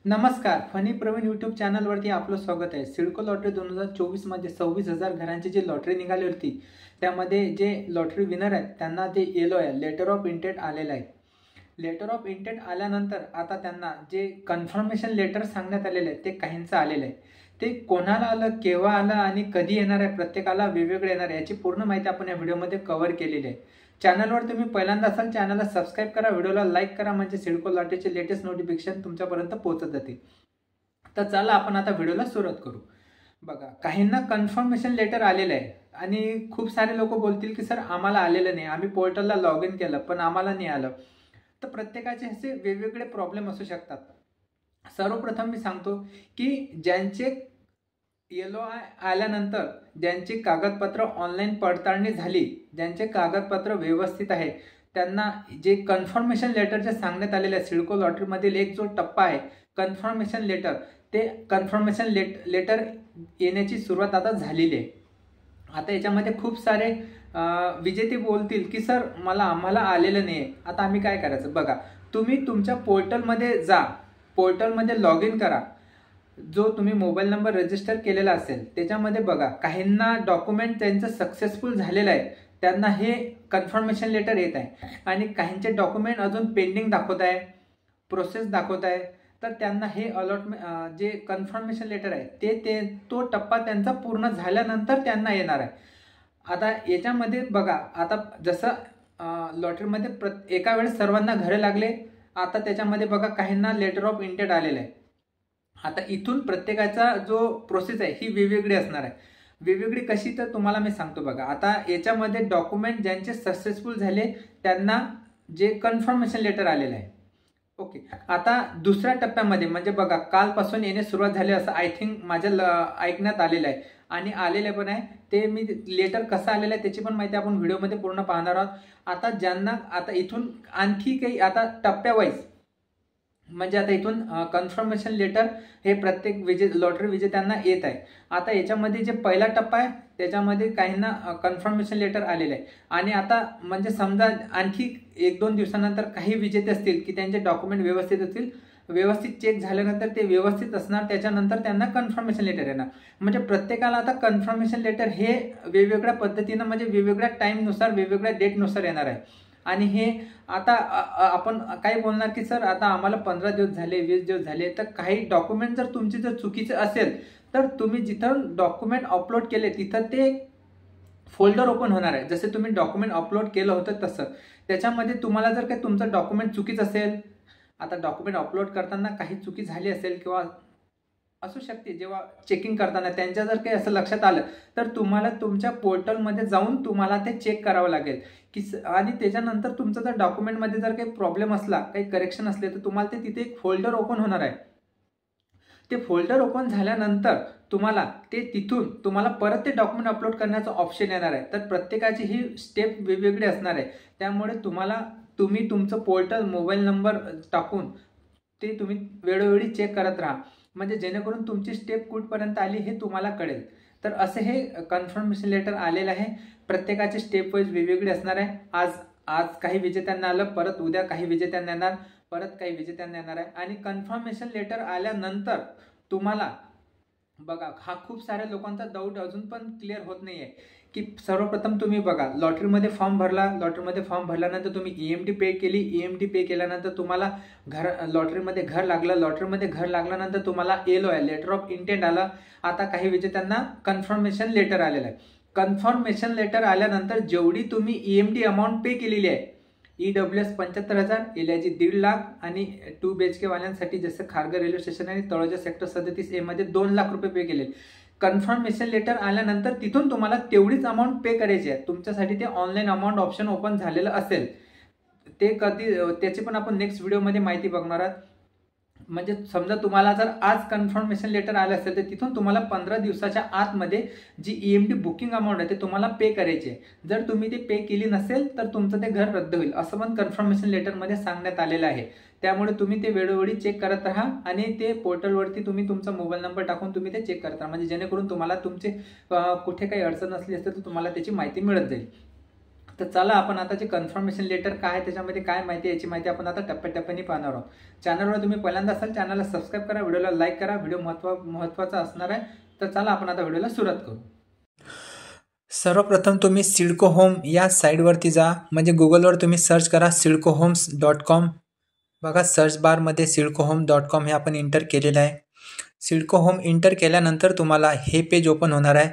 नमस्कार, funny Pravin YouTube चॅनलवरती आपलं स्वागत आहे। सिडको लॉटरी 2024 मध्ये 26,000 घरांची जी लॉटरी निघाली होती, त्यामध्ये जे लॉटरी विनर आहेत त्यांना ते येलो आहे, लेटर ऑफ इंटेंट आलेलं आहे। लेटर ऑफ इंटेंट आल्यानंतर आता त्यांना जे कन्फर्मेशन लेटर सांगण्यात आलेलं आहे ते काहींचं आलेलं आहे। ते कोणाला आलं, केव्हा आलं आणि कधी येणार आहे, प्रत्येकाला वेगवेगळं येणार आहे, याची पूर्ण माहिती आपण या व्हिडिओमध्ये कव्हर केलेली आहे। चॅनलवर तुम्ही पहिल्यांदा असाल, चॅनलला सबस्क्राईब करा, व्हिडिओला लाईक करा, म्हणजे सिडको लॉटरीचे लेटेस्ट नोटिफिकेशन तुमच्यापर्यंत पोहोचत जातील। तर चला आपण आता व्हिडिओला सुरुवात करू। बघा, काहींना कन्फर्मेशन लेटर आलेलं आहे आणि खूप सारे लोक बोलतील की सर आम्हाला आलेलं नाही, आम्ही पोर्टलला लॉग इन केलं पण आम्हाला नाही आलं। तर प्रत्येकाचे असे वेगवेगळे प्रॉब्लेम असू शकतात। सर्वप्रथम मी सांगतो की ज्यांचे येलो आल्यानंतर ज्यांची कागदपत्र ऑनलाईन पडताळणी झाली, ज्यांचे कागदपत्र व्यवस्थित आहे, त्यांना जे कन्फर्मेशन लेटर जे सांगण्यात आलेले आहे, सिडको लॉटरीमधील एक जो टप्पा आहे कन्फर्मेशन लेटर, ते कन्फर्मेशन लेटर येण्याची सुरुवात आता झालेली आहे। आता याच्यामध्ये खूप सारे विजेते बोलतील की सर आम्हाला आलेलं नाही आहे, आता आम्ही काय करायचं। बघा, तुम्ही तुमच्या पोर्टलमध्ये जा, पोर्टलमध्ये लॉग इन करा, जो तुम्ही मोबाईल नंबर रजिस्टर केलेला असेल त्याच्यामध्ये बघा, काहींना डॉक्युमेंट त्यांचं सक्सेसफुल झालेलं आहे, त्यांना हे कन्फर्मेशन लेटर येत आहे आणि काहींचे डॉक्युमेंट अजून पेंडिंग दाखवत आहे, प्रोसेस दाखवत आहे। तर त्यांना हे अलॉटमेंट जे कन्फर्मेशन लेटर आहे तो टप्पा त्यांचा पूर्ण झाल्यानंतर त्यांना येणार आहे। आता याच्यामध्ये बघा, आता जसं लॉटरीमध्ये एका वेळेस सर्वांना घरे लागले, आता त्याच्यामध्ये बघा काहींना लेटर ऑफ इंटेंट आलेलं आहे। आता इथून प्रत्येकाचा जो प्रोसेस आहे ही वेगवेगळी असणार आहे। वेगवेगळी कशी, तर तुम्हाला मी सांगतो। बघा, आता याच्यामध्ये डॉक्युमेंट ज्यांचे सक्सेसफुल झाले त्यांना जे कन्फर्मेशन लेटर आलेलं आहे, ओके। आता दुसऱ्या टप्प्यामध्ये म्हणजे बघा, कालपासून येणे सुरुवात झाली असं आय थिंक माझ्या ऐकण्यात आलेलं आहे आणि आलेलं पण आहे। ते मी लेटर कसं आलेलं आहे त्याची पण माहिती आपण व्हिडिओमध्ये पूर्ण पाहणार आहोत। आता ज्यांना आता इथून आणखी काही आता टप्प्यावाईज, म्हणजे आता इथून कन्फर्मेशन लेटर हे प्रत्येक लॉटरी विजेत्यांना येत आहे। आता याच्यामध्ये जे पहिला टप्पा आहे त्याच्यामध्ये काहींना कन्फर्मेशन लेटर आलेलं आहे आणि आता म्हणजे समजा आणखी 1-2 दिवसानंतर काही विजेते असतील की त्यांचे डॉक्युमेंट व्यवस्थित असतील, व्यवस्थित चेक झाल्यानंतर ते व्यवस्थित असणार, त्याच्यानंतर त्यांना कन्फर्मेशन लेटर येणार। म्हणजे प्रत्येकाला आता कन्फर्मेशन लेटर हे वेगवेगळ्या पद्धतीनं, म्हणजे वेगवेगळ्या टाईमनुसार, वेगवेगळ्या डेटनुसार येणार आहे। आणि हे आता आपण काय बोलणार की सर आता आम्हाला 15 दिवस झाले, 20 दिवस झाले, तर काही डॉक्युमेंट जर तुमचे जर चुकीचे असेल तर तुम्ही जिथं डॉक्युमेंट अपलोड केले तिथं ते फोल्डर ओपन होणार आहे। जसे तुम्ही डॉक्युमेंट अपलोड केलं होतं तसं त्याच्यामध्ये तुम्हाला जर काही तुमचं डॉक्युमेंट चुकीचं असेल, आता डॉक्युमेंट अपलोड करताना काही चुकी झाली असेल किंवा असू शकते, जेव्हा चेकिंग करताना त्यांच्या जर काही असं लक्षात आलं तर तुम्हाला तुमच्या पोर्टलमध्ये जाऊन तुम्हाला ते चेक करावं लागेल की आणि त्याच्यानंतर तुमचं जर डॉक्युमेंटमध्ये जर काही प्रॉब्लेम असला, काही करेक्शन असले, तर तुम्हाला ते तिथे एक फोल्डर ओपन होणार आहे। ते फोल्डर ओपन झाल्यानंतर तुम्हाला ते तिथून तुम्हाला परत ते डॉक्युमेंट अपलोड करण्याचा ऑप्शन येणार आहे। तर प्रत्येकाची ही स्टेप वेगवेगळी असणार आहे, त्यामुळे तुम्ही तुमचं पोर्टल मोबाईल नंबर टाकून ते तुम्ही वेळोवेळी चेक करत राहा, म्हणजे जेणेकरून तुमची स्टेप कुठपर्यंत आली हे तुम्हाला कळेल। तर असे हे कन्फर्मेशन लेटर आलेलं आहे। प्रत्येकाची स्टेप वाईज वेगवेगळी असणार आहे। आज काही विजेत्यांना आलं, परत उद्या काही विजेत्यांना येणार, परत काही विजेत्यांना येणार आहे। आणि कन्फर्मेशन लेटर आल्यानंतर तुम्हाला बघा, हा खूप साऱ्या लोकांचा डाऊट अजून पण क्लिअर होत नाहीये की सर्वप्रथम तुम्ही बघा, लॉटरीमध्ये फॉर्म भरला, लॉटरीमध्ये फॉर्म भरल्यानंतर तुम्ही ईएमटी पे केली, ईएमटी पे केल्यानंतर तुम्हाला लॉटरीमध्ये घर लागलं, लॉटरीमध्ये घर लागल्यानंतर तुम्हाला येलो आहे, लेटर ऑफ इंटेंट आलं। आता काही विजेत्यांना कन्फर्मेशन लेटर आलेलं आहे। कन्फर्मेशन लेटर आल्यानंतर जेवढी तुम्ही ईएमटी अमाऊंट पे केलेली आहे, EWS 75,000, एलआयजी 1.5 लाख आणि 2 BHK वाल्यांसाठी जसं खारघर रेल्वे स्टेशन आणि तळोजा सेक्टर 37A मध्ये 2 लाख रुपये पे केले। कन्फर्मेशन लेटर आल्यानंतर तिथून तुम्हाला तेवढीच अमाऊंट पे करायची आहे। तुमच्यासाठी ते ऑनलाईन अमाऊंट ऑप्शन ओपन झालेलं असेल, ते कधी त्याची पण आपण नेक्स्ट व्हिडिओमध्ये माहिती बघणार आहोत। म्हणजे समजा तुम्हाला जर आज कन्फर्मेशन लेटर आलं असेल तर तिथून तुम्हाला 15 दिवसाच्या आतमध्ये जी ईएमटी बुकिंग अमाऊंट आहे ते तुम्हाला पे करायची आहे। जर तुम्ही ते पे केली नसेल तर तुमचं ते घर रद्द होईल, असं पण कन्फर्मेशन लेटरमध्ये सांगण्यात आलेलं आहे। त्यामुळे तुम्ही ते वेळोवेळी चेक करत राहा आणि ते पोर्टलवरती तुम्ही तुमचा मोबाईल नंबर टाकून तुम्ही ते चेक करत राहा, म्हणजे जेणेकरून तुम्हाला तुमचे कुठे काही अडचण असली असेल तर तुम्हाला त्याची माहिती मिळत जाईल। तर चला आपण आता जे कन्फर्मेशन लेटर काय आहे, त्याच्यामध्ये काय माहिती आहे, याची माहिती आपण आता टप्प्याटप्प्याने पाहणार आहोत. चॅनलवर तुम्ही पहिल्यांदा असाल, चॅनलला सबस्क्राईब करा, व्हिडिओला लाईक करा. व्हिडिओ महत्त्वाचा असणार आहे. तर चला आपण आता व्हिडिओला सुरुवात करू. सर्वप्रथम तुम्ही सिडको होम या साईटवरती जा, म्हणजे गुगलवर तुम्ही सर्च करा sidcohomes.com. बघा सर्च बारमध्ये sidcohome.com हे आपण इंटर केलेलं आहे. सिडको होम इंटर केल्यानंतर तुम्हाला हे पेज ओपन होणार आहे.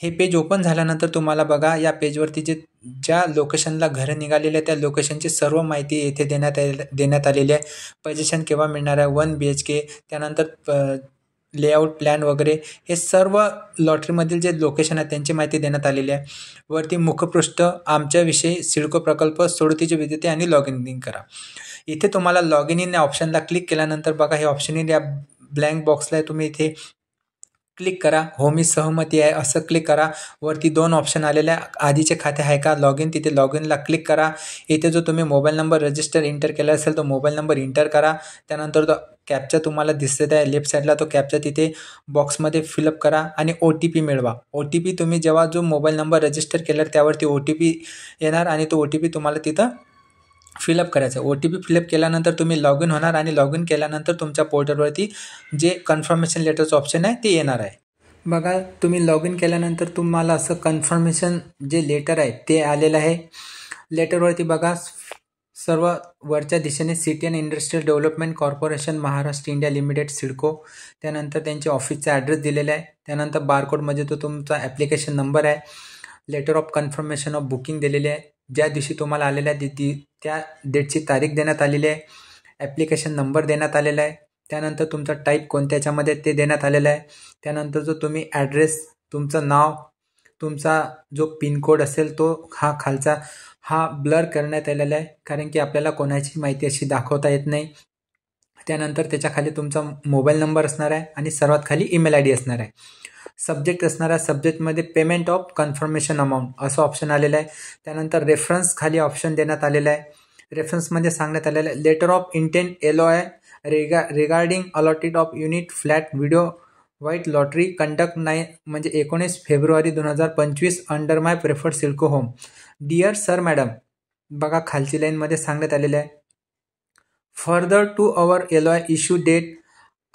हे पेज ओपन झाल्यानंतर तुम्हाला बघा या पेजवरती ज्या लोकेशनला घरं निघालेले आहे त्या लोकेशनची सर्व माहिती येथे देण्यात आलेली आहे. पोझिशन केव्हा मिळणार आहे, 1 BHK, त्यानंतर लेआउट प्लॅन वगैरे हे सर्व लॉटरीमधील जे लोकेशन आहेत त्यांची माहिती देण्यात आलेली आहे. वरती मुखपृष्ठ आमच्याविषयी सिडको प्रकल्प सोडतीचे विजेते आणि लॉग इन करा. इथे तुम्हाला लॉग इन या ऑप्शनला क्लिक केल्यानंतर बघा हे ऑप्शन या ब्लँक बॉक्सला तुम्ही इथे क्लिक करा. हो मी सहमती आहे असं क्लिक करा. वरती 2 ऑप्शन आलेले आहे. आधीचे खाते आहे का लॉग इन, तिथे लॉग इनला क्लिक करा. इथे जो तुम्ही मोबाईल नंबर रजिस्टर इंटर केला असेल तो मोबाईल नंबर इंटर करा. त्यानंतर तो कॅप्चा तुम्हाला दिसत आहे लेफ्ट साईडला, तो कॅप्चा तिथे बॉक्समध्ये फिलअप करा आणि OTP मिळवा. OTP तुम्ही जेव्हा जो मोबाईल नंबर रजिस्टर केला त्यावरती OTP येणार आणि तो OTP तुम्हाला तिथं फिलअप करायचं. OTP फिलअप केल्यानंतर तुम्ही लॉग इन होणार आणि लॉग इन केल्यानंतर तुमच्या पोर्टलवरती जे कन्फर्मेशन लेटरचं ऑप्शन आहे ते येणार आहे. बघा तुम्ही लॉग इन केल्यानंतर तुम्हाला असं कन्फर्मेशन जे लेटर आहे ते आलेलं आहे. लेटरवरती बघा सर्व वरच्या दिशेने city and industrial development corporation Maharashtra India limited CIDCO, त्यानंतर त्यांचे ऑफिसचा ॲड्रेस दिलेला आहे. त्यानंतर बारकोडमध्ये तो तुमचा ॲप्लिकेशन नंबर आहे. Letter of confirmation of booking दिलेले आहे. ज्या दिवशी तुम्हाला आलेल्या आहे त्या डेटची तारीख देण्यात आलेली आहे. ॲप्लिकेशन नंबर देण्यात आलेला आहे. त्यानंतर तुमचा टाईप कोणत्या याच्यामध्ये ते देण्यात आलेला आहे. त्यानंतर जो तुम्ही ॲड्रेस, तुमचं नाव, तुमचा जो पिनकोड असेल तो खालचा ब्लर करण्यात आलेला आहे, कारण की आपल्याला कोणाची माहिती अशी दाखवता येत नाही. त्यानंतर त्याच्या खाली तुमचा मोबाईल नंबर असणार आहे आणि सर्वात खाली ईमेल ID असणार आहे. सब्जेक्ट असणार आहे. सब्जेक्टमध्ये पेमेंट ऑफ कन्फर्मेशन अमाऊंट असं ऑप्शन आलेलं आहे. त्यानंतर रेफरन्स खाली ऑप्शन देण्यात आलेला आहे. रेफरन्समध्ये सांगण्यात आलेलं आहे letter of intent LOI regarding allotted of unit flat video white lottery conduct 19 February 2025 under my preferred CIDCO home. Dear sir madam, बघा खालची लाईनमध्ये सांगण्यात आलेलं आहे further to our LOI issue date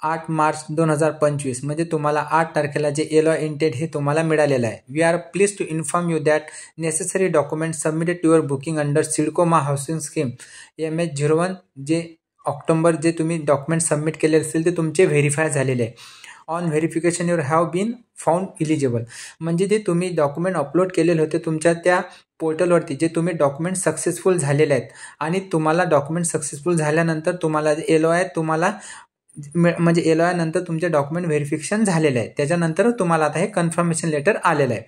8 March 2025, म्हणजे तुम्हाला 8 तारखेला जे LOI इंटेंट हे तुम्हाला मिळालेलं आहे. We are please to inform you that necessary document submitted to your booking under CIDCO मा हाऊसिंग स्कीम MH01 जे ऑक्टोबर जे तुम्ही डॉक्युमेंट सबमिट केले असतील ते तुमचे व्हेरीफाय झालेले आहे. On verification your have been found eligible, म्हणजे ते तुम्ही डॉक्युमेंट अपलोड केलेले होते तुमच्या त्या पोर्टलवरती, जे तुम्ही डॉक्युमेंट सक्सेसफुल झालेले आहेत आणि तुम्हाला डॉक्युमेंट सक्सेसफुल झाल्यानंतर तुम्हाला LOI तुम्हाला म्हणजे LOI नंतर तुमचे डॉक्युमेंट व्हेरिफिकेशन झालेलं आहे. त्याच्यानंतर तुम्हाला आता हे कन्फर्मेशन लेटर आलेलं आहे.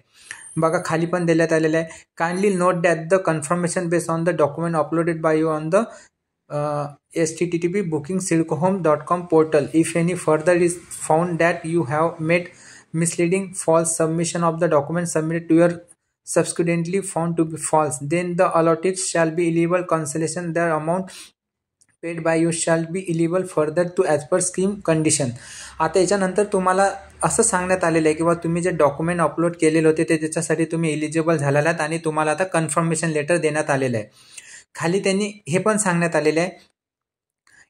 बघा खाली पण देण्यात आलेलं आहे kindly note that the confirmation based on the document uploaded by you on the http bookingsidcohome.com portal. If any further is found that you have made misleading false submission of the document submitted to your subsequently found to be false, then the allotted shall be eligible cancellation. The amount paid by you shall be eligible further to as per scheme condition. आता याच्यानंतर तुम्हाला असं सांगण्यात आलेलं आहे की बा तुम्ही जे डॉक्युमेंट अपलोड केलेले होते ते त्याच्यासाठी तुम्ही एलिजिबल झालेला आहात आणि तुम्हाला आता कन्फर्मेशन लेटर देण्यात आलेलं आहे. खाली त्यांनी हे पण सांगण्यात आलेले आहे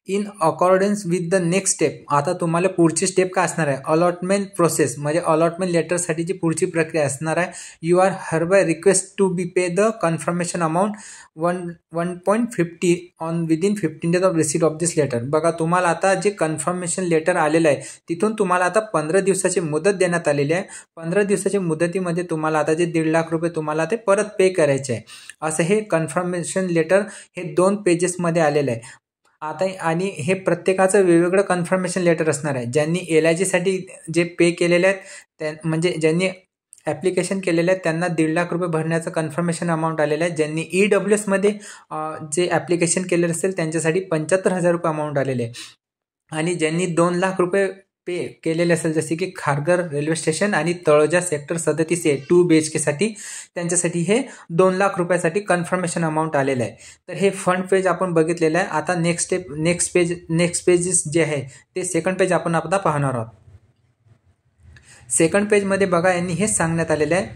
in accordance with the next step. आता तुम्हाला पुढची स्टेप काय असणार आहे, अलॉटमेंट प्रोसेस, म्हणजे अलॉटमेंट लेटरसाठीची पुढची प्रक्रिया असणार आहे. You are hereby request to be pay the confirmation amount 1.50 on within 15 days of receipt of this letter. बघा तुम्हाला आता जे कन्फर्मेशन लेटर आलेलं आहे तिथून तुम्हाला आता 15 दिवसाची मुदत देण्यात आलेली आहे. 15 दिवसाच्या मुदतीमध्ये तुम्हाला आता जे 1.5 लाख रुपये तुम्हाला ते परत पे करायचे आहे. असं हे कन्फर्मेशन लेटर हे 2 पेजेसमध्ये आलेलं आहे. आता आणि हे प्रत्येकाचं वेगवेगळं कन्फर्मेशन लेटर असणार आहे. ज्यांनी LIGसाठी जे पे केलेले आहेत म्हणजे ज्यांनी ॲप्लिकेशन केलेलं आहे त्यांना 1.5 लाख रुपये भरण्याचं कन्फर्मेशन अमाऊंट आलेलं आहे. ज्यांनी EWSमध्ये जे ॲप्लिकेशन केलेलं असेल त्यांच्यासाठी 75,000 रुपये अमाऊंट आलेले आहे. आणि ज्यांनी 2 लाख रुपये पे केलेले असेल जसे की खारघर रेल्वे स्टेशन आणि तळोजा सेक्टर 37A 2 BHKसाठी त्यांच्यासाठी हे 2 लाख रुपयासाठी कन्फर्मेशन अमाऊंट आलेलं आहे. तर हे फंड पेज आपण बघितलेलं आहे. आता नेक्स्ट पेजेस जे आहे ते सेकंड पेज आपण आता पाहणार आहोत. सेकंड पेजमध्ये बघा यांनी हेच सांगण्यात आलेलं आहे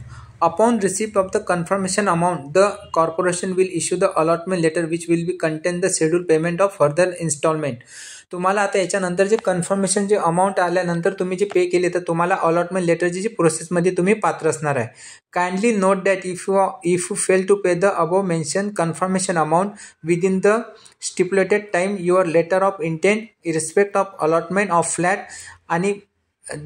Upon receipt of the confirmation amount, the corporation will issue the allotment letter which will be contain the scheduled payment of further installment. तुम्हाला आता याच्यानंतर जे कन्फर्मेशन जे अमाऊंट आल्यानंतर तुम्ही जे पे केले तर तुम्हाला अलॉटमेंट लेटरची जी प्रोसेसमध्ये तुम्ही पात्र असणार आहे. Kindly note that if you fail to pay the above mention confirmation amount within the stipulated time your letter of intent irrespective of allotment of flat. आणि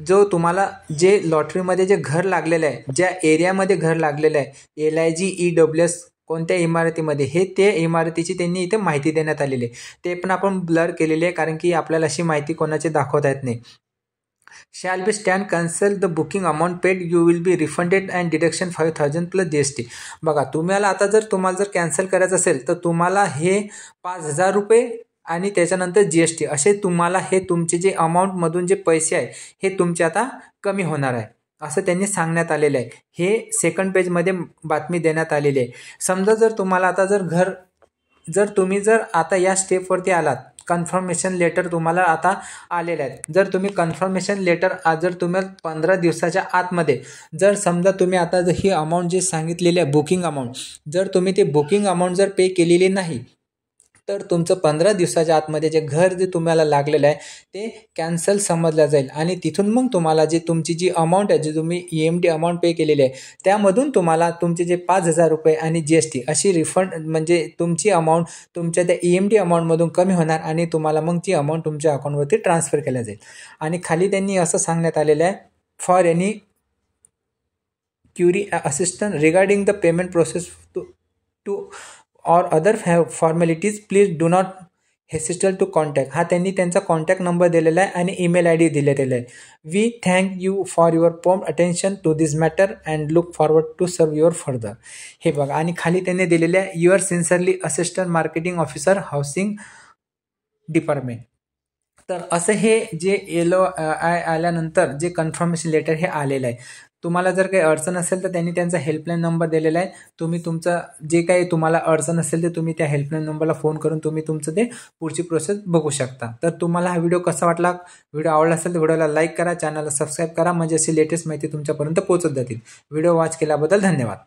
जो तुम्हाला जे लॉटरीमध्ये जे घर लागलेलं आहे, ज्या एरियामध्ये घर लागलेलं आहे, LIG EWS कोणत्या इमारतीमध्ये, हे ते इमारतीची त्यांनी इथे माहिती देण्यात आलेली आहे. ते पण आपण ब्लर केलेली आहे कारण की आपल्याला अशी माहिती कोणाची दाखवता येत नाही. Shall be stand cancel the booking amount paid you will be refunded and deduction 5,000 plus GST. बघा तुम्हाला आता तुम्हाला जर कॅन्सल करायचं असेल तर तुम्हाला हे 5,000 रुपये आणि त्याच्यानंतर GST असे तुम्हाला हे तुमचे जे अमाऊंटमधून जे पैसे आहे हे तुमचे आता कमी होणार आहे असं त्यांनी सांगण्यात आलेलं आहे. हे सेकंड पेजमध्ये बातमी देण्यात आलेली आहे. समजा जर तुम्हाला आता तुम्ही आता या स्टेपवरती आलात, कन्फर्मेशन लेटर तुम्हाला आता आलेलं आहे. जर तुम्ही कन्फर्मेशन लेटर जर तुम्ही 15 दिवसाच्या आतमध्ये जर समजा तुम्ही आता ही अमाऊंट जे सांगितलेली आहे बुकिंग अमाऊंट, जर तुम्ही ते बुकिंग अमाऊंट जर पे केलेली नाही तर तुमचं 15 दिवसाच्या आतमध्ये जे घर जे तुम्हाला लागलेलं आहे ते कॅन्सल समजलं जाईल आणि तिथून मग तुम्हाला जे तुमची जी अमाऊंट आहे, जी तुम्ही EMD अमाऊंट पे केलेली आहे त्यामधून तुम्हाला तुमचे जे 5,000 रुपये आणि GST अशी रिफंड म्हणजे तुमची अमाऊंट तुमच्या त्या EMD अमाऊंटमधून कमी होणार आणि तुम्हाला मग ती अमाऊंट तुमच्या अकाउंटवरती ट्रान्सफर केल्या जाईल. आणि खाली त्यांनी असं सांगण्यात आलेलं आहे, for any query assistant regarding the payment process to or other formalities please do not hesitate to contact. हा त्यांनी त्यांचा कॉन्टॅक्ट नंबर दिलेला आहे आणि ईमेल ID दिलेला आहे. We thank you for your prompt attention to this matter and look forward to serve your further. हे बघा आणि खाली त्यांनी दिलेले आहे your sincerely assistant marketing officer housing department. तर असं हे जे LOI आल्यानंतर जे कन्फर्मेशन लेटर हे आलेलं आहे. तुम्हाला जर काही अडचण असेल तर त्यांनी त्यांचा हेल्पलाईन नंबर दिलेला आहे. तुम्ही तुमचं जे काही तुम्हाला अडचण असेल तर तुम्ही त्या हेल्पलाईन नंबरला फोन करून तुम्ही तुमचं ते पुढची प्रोसेस बघू शकता. तर तुम्हाला हा व्हिडिओ कसा वाटला, व्हिडिओ आवडला असेल तर व्हिडिओला लाईक करा, चॅनलला सबस्क्राईब करा म्हणजे अशी लेटेस्ट माहिती तुमच्यापर्यंत पोहोचत जातील. व्हिडिओ वॉच केल्याबद्दल धन्यवाद.